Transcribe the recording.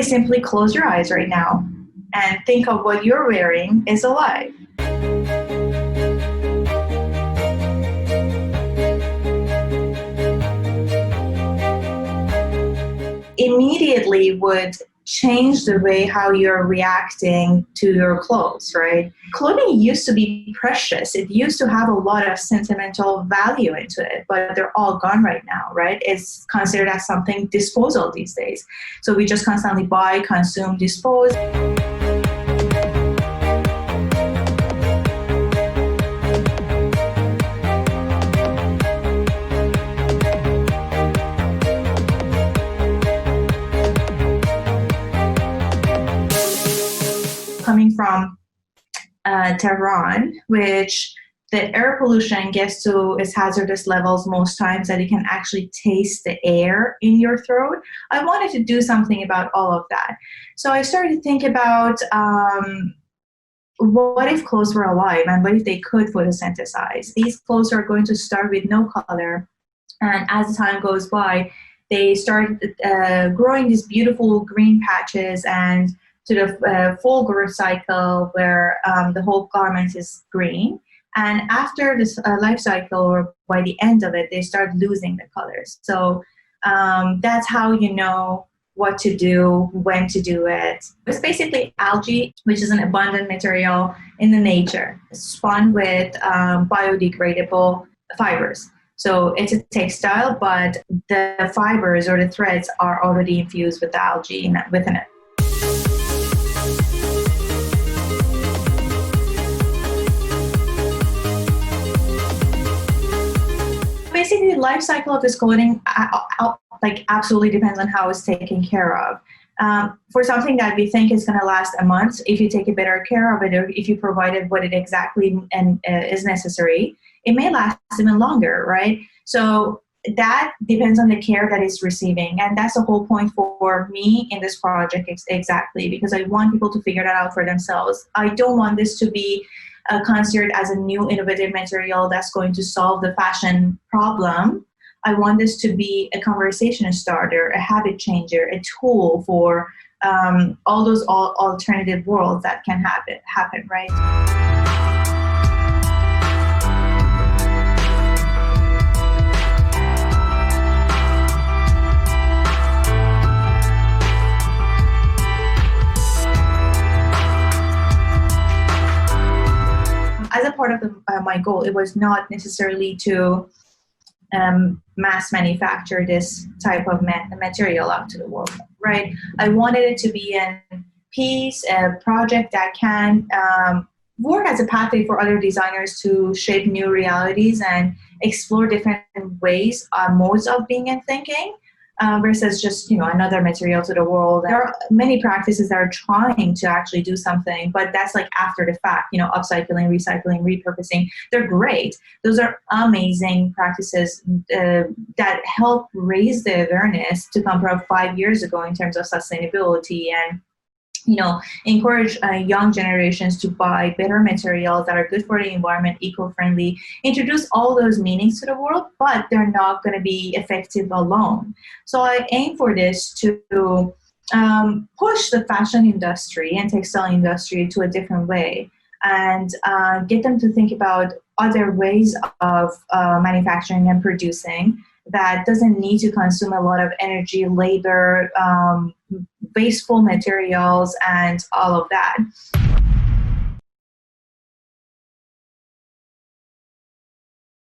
simply close your eyes right now and think of what you're wearing is alive. Immediately would change the way how you're reacting to your clothes, right? Clothing used to be precious. It used to have a lot of sentimental value into it, but they're all gone right now, right? It's considered as something disposal these days. So we just constantly buy, consume, dispose. Coming from Tehran, which the air pollution gets to its hazardous levels most times that you can actually taste the air in your throat. I wanted to do something about all of that. So I started to think about what if clothes were alive and what if they could photosynthesize? These clothes are going to start with no color, and as the time goes by, they start growing these beautiful green patches and to the full growth cycle where the whole garment is green. And after this life cycle, or by the end of it, they start losing the colors. So that's how you know what to do, when to do it. It's basically algae, which is an abundant material in the nature, spun with biodegradable fibers. So it's a textile, but the fibers or the threads are already infused with the algae within it. Basically, the life cycle of this clothing absolutely depends on how it's taken care of. For something that we think is going to last a month, if you take better care of it, or if you provide it what it exactly is necessary, it may last even longer, right? So that depends on the care that it's receiving. And that's the whole point for me in this project exactly, because I want people to figure that out for themselves. I don't want this to be considered as a new innovative material that's going to solve the fashion problem. I want this to be a conversation starter, a habit changer, a tool for all those alternative worlds that can happen, right? As a part of my goal, it was not necessarily to mass manufacture this type of material out to the world, right? I wanted it to be a piece, a project that can work as a pathway for other designers to shape new realities and explore different ways, modes of being and thinking. Versus just, another material to the world. There are many practices that are trying to actually do something, but that's like after the fact, upcycling, recycling, repurposing. They're great. Those are amazing practices that help raise the awareness to come from 5 years ago in terms of sustainability and encourage young generations to buy better materials that are good for the environment, eco-friendly, introduce all those meanings to the world, but they're not going to be effective alone. So I aim for this to push the fashion industry and textile industry to a different way and get them to think about other ways of manufacturing and producing that doesn't need to consume a lot of energy, labor, wasteful materials, and all of that.